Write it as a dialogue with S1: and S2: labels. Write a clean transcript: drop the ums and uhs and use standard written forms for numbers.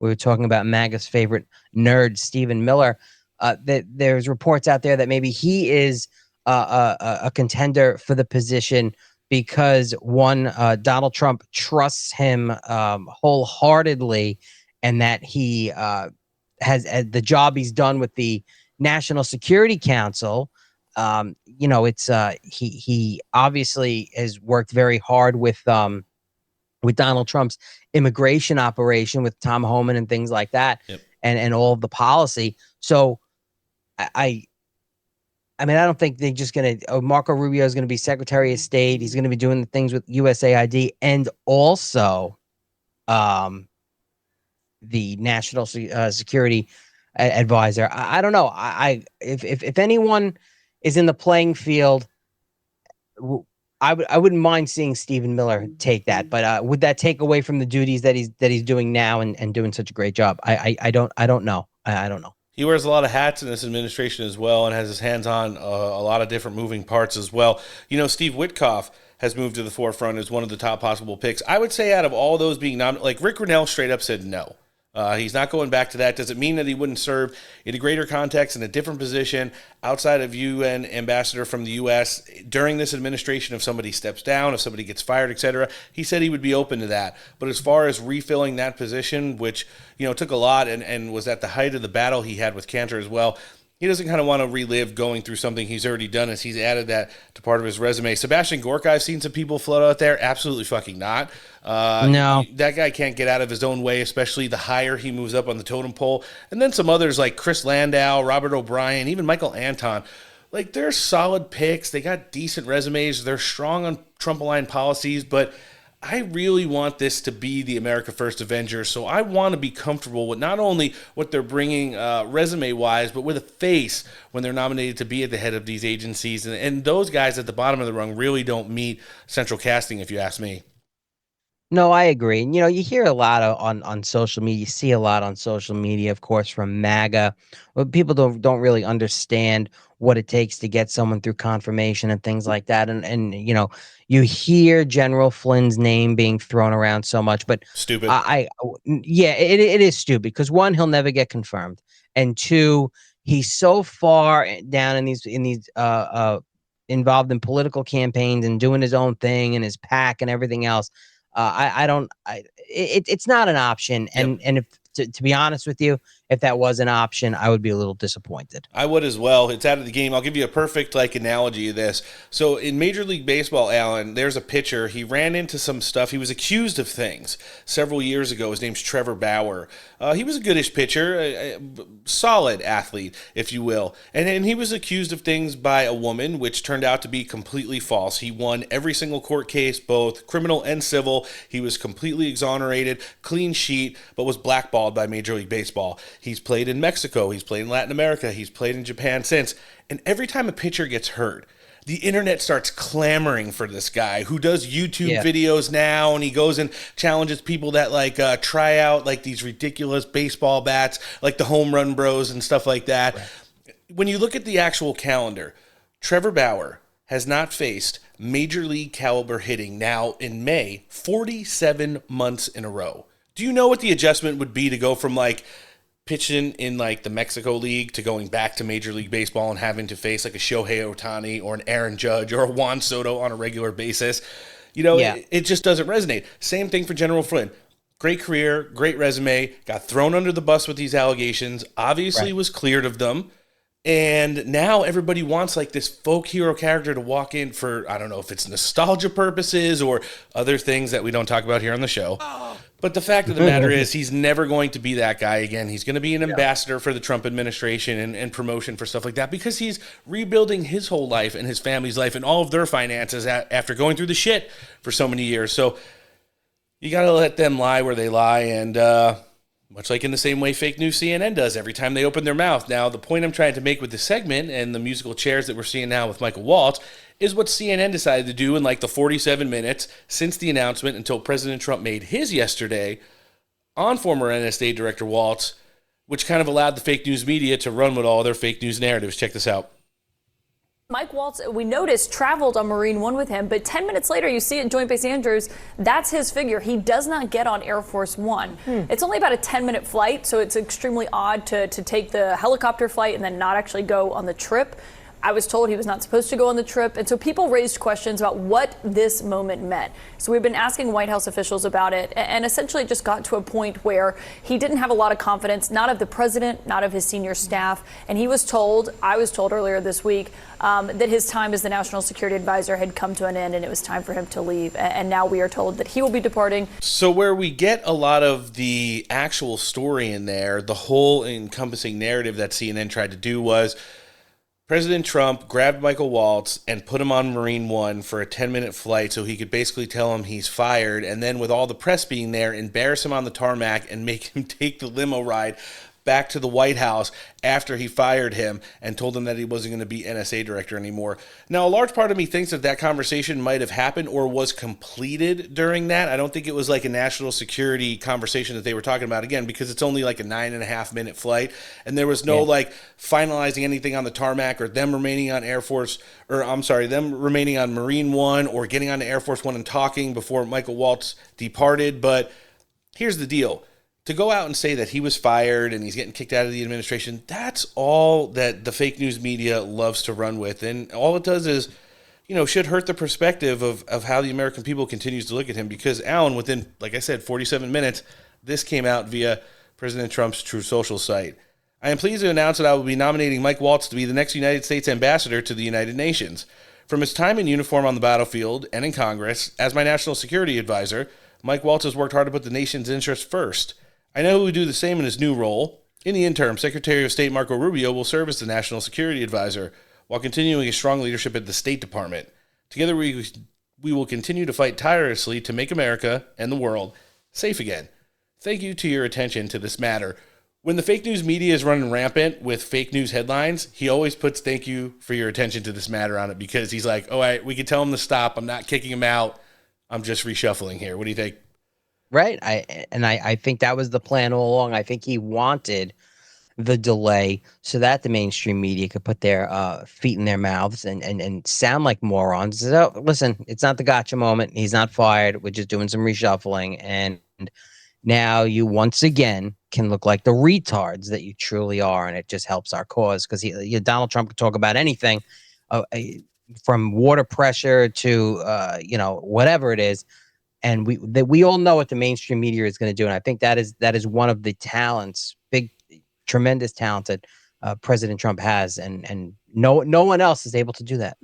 S1: we were talking about MAGA's favorite nerd, Stephen Miller. That there's reports out there that maybe he is a contender for the position because one, Donald Trump trusts him wholeheartedly, and that he has the job he's done with the National Security Council. It's he obviously has worked very hard with Donald Trump's immigration operation with Tom Homan and things like that,
S2: Yep.
S1: and all of the policy. So I mean, I don't think they're just going to. Marco Rubio is going to be Secretary of State. He's going to be doing the things with USAID and also the National Security Advisor. I don't know. If anyone is in the playing field, I wouldn't mind seeing Stephen Miller take that. But would that take away from the duties that he's doing now and doing such a great job? I don't know. I don't know.
S2: He wears a lot of hats in this administration as well and has his hands on a lot of different moving parts as well. Steve Witkof has moved to the forefront as one of the top possible picks. I would say out of all those being nominated, like Rick Grinnell straight up said no. He's not going back to that. Does it mean that he wouldn't serve in a greater context in a different position outside of UN ambassador from the U.S. during this administration if somebody steps down, if somebody gets fired, etc.? He said he would be open to that. But as far as refilling that position, which took a lot and was at the height of the battle he had with Cantor as well, he doesn't kind of want to relive going through something he's already done as he's added that to part of his resume. Sebastian Gorka, I've seen some people float out there. Absolutely fucking not.
S1: No.
S2: That guy can't get out of his own way, especially the higher he moves up on the totem pole. And then some others like Chris Landau, Robert O'Brien, even Michael Anton. Like, they're solid picks. They got decent resumes. They're strong on Trump-aligned policies, but I really want this to be the America First Avengers, so I want to be comfortable with not only what they're bringing resume-wise, but with a face when they're nominated to be at the head of these agencies. And those guys at the bottom of the rung really don't meet central casting, if you ask me.
S1: No, I agree. And you hear a lot on social media. You see a lot on social media, of course, from MAGA. But people don't really understand what it takes to get someone through confirmation and things like that. And you hear General Flynn's name being thrown around so much, but
S2: Stupid.
S1: Yeah, it is stupid because one, he'll never get confirmed, and two, he's so far down in these involved in political campaigns and doing his own thing and his PAC and everything else. It's not an option. And if to be honest with you, if that was an option, I would be a little disappointed.
S2: I would as well. It's out of the game. I'll give you a perfect analogy of this. So in Major League Baseball, Alan, there's a pitcher. He ran into some stuff. He was accused of things several years ago. His name's Trevor Bauer. He was a goodish pitcher, a solid athlete, if you will. And he was accused of things by a woman, which turned out to be completely false. He won every single court case, both criminal and civil. He was completely exonerated, clean sheet, but was blackballed by Major League Baseball. He's played in Mexico. He's played in Latin America. He's played in Japan since. And every time a pitcher gets hurt, the internet starts clamoring for this guy who does YouTube videos now, and he goes and challenges people that try out these ridiculous baseball bats, like the Home Run Bros and stuff like that. Right. When you look at the actual calendar, Trevor Bauer has not faced major league caliber hitting now in May 47 months in a row. Do you know what the adjustment would be to go from pitching in the Mexico League to going back to Major League Baseball and having to face a Shohei Ohtani or an Aaron Judge or a Juan Soto on a regular basis? It just doesn't resonate. Same thing for General Flynn. Great career, great resume, got thrown under the bus with these allegations, obviously was cleared of them. And now everybody wants this folk hero character to walk in for, I don't know if it's nostalgia purposes or other things that we don't talk about here on the show. But the fact of the matter is he's never going to be that guy again. He's going to be an ambassador for the Trump administration and promotion for stuff like that because he's rebuilding his whole life and his family's life and all of their finances after going through the shit for so many years. So you got to let them lie where they lie, and much like in the same way fake news CNN does every time they open their mouth. Now, the point I'm trying to make with this segment and the musical chairs that we're seeing now with Michael Waltz is what CNN decided to do in the 47 minutes since the announcement until President Trump made his yesterday on former NSA Director Waltz, which kind of allowed the fake news media to run with all their fake news narratives. Check this out.
S3: Mike Waltz, we noticed, traveled on Marine One with him, but 10 minutes later, you see at Joint Base Andrews, that's his figure. He does not get on Air Force One. It's only about a 10-minute flight, so it's extremely odd to take the helicopter flight and then not actually go on the trip. I was told he was not supposed to go on the trip. And so people raised questions about what this moment meant. So we've been asking White House officials about it, and essentially it just got to a point where he didn't have a lot of confidence, not of the president, not of his senior staff. And he was told, I was told earlier this week, that his time as the national security advisor had come to an end and it was time for him to leave. And now we are told that he will be departing.
S2: So where we get a lot of the actual story in there, the whole encompassing narrative that CNN tried to do was President Trump grabbed Michael Waltz and put him on Marine One for a 10-minute flight so he could basically tell him he's fired, and then with all the press being there, embarrass him on the tarmac and make him take the limo ride back to the White House after he fired him and told him that he wasn't going to be NSA director anymore. Now, a large part of me thinks that conversation might have happened or was completed during that. I don't think it was like a national security conversation that they were talking about, again, because it's only like a 9.5-minute flight, and there was no like finalizing anything on the tarmac or them remaining on them remaining on Marine One or getting on to Air Force One and talking before Michael Waltz departed. But here's the deal. To go out and say that he was fired and he's getting kicked out of the administration, that's all that the fake news media loves to run with. And all it does is, should hurt the perspective of how the American people continues to look at him. Because, Alan, within, like I said, 47 minutes, this came out via President Trump's True Social site. I am pleased to announce that I will be nominating Mike Waltz to be the next United States ambassador to the United Nations. From his time in uniform on the battlefield and in Congress, as my national security advisor, Mike Waltz has worked hard to put the nation's interests first. I know he will do the same in his new role. In the interim, Secretary of State Marco Rubio will serve as the National Security Advisor while continuing his strong leadership at the State Department. Together, we will continue to fight tirelessly to make America and the world safe again. Thank you to your attention to this matter. When the fake news media is running rampant with fake news headlines, he always puts "thank you for your attention to this matter" on it because he's like, all right, we can tell him to stop. I'm not kicking him out. I'm just reshuffling here. What do you think?
S1: Right. I think that was the plan all along. I think he wanted the delay so that the mainstream media could put their feet in their mouths and sound like morons. So listen, it's not the gotcha moment. He's not fired. We're just doing some reshuffling. And now you once again can look like the retards that you truly are. And it just helps our cause because Donald Trump could talk about anything from water pressure to, whatever it is. And we all know what the mainstream media is going to do, and I think that is one of the talents, big, tremendous talent that President Trump has, and no one else is able to do that.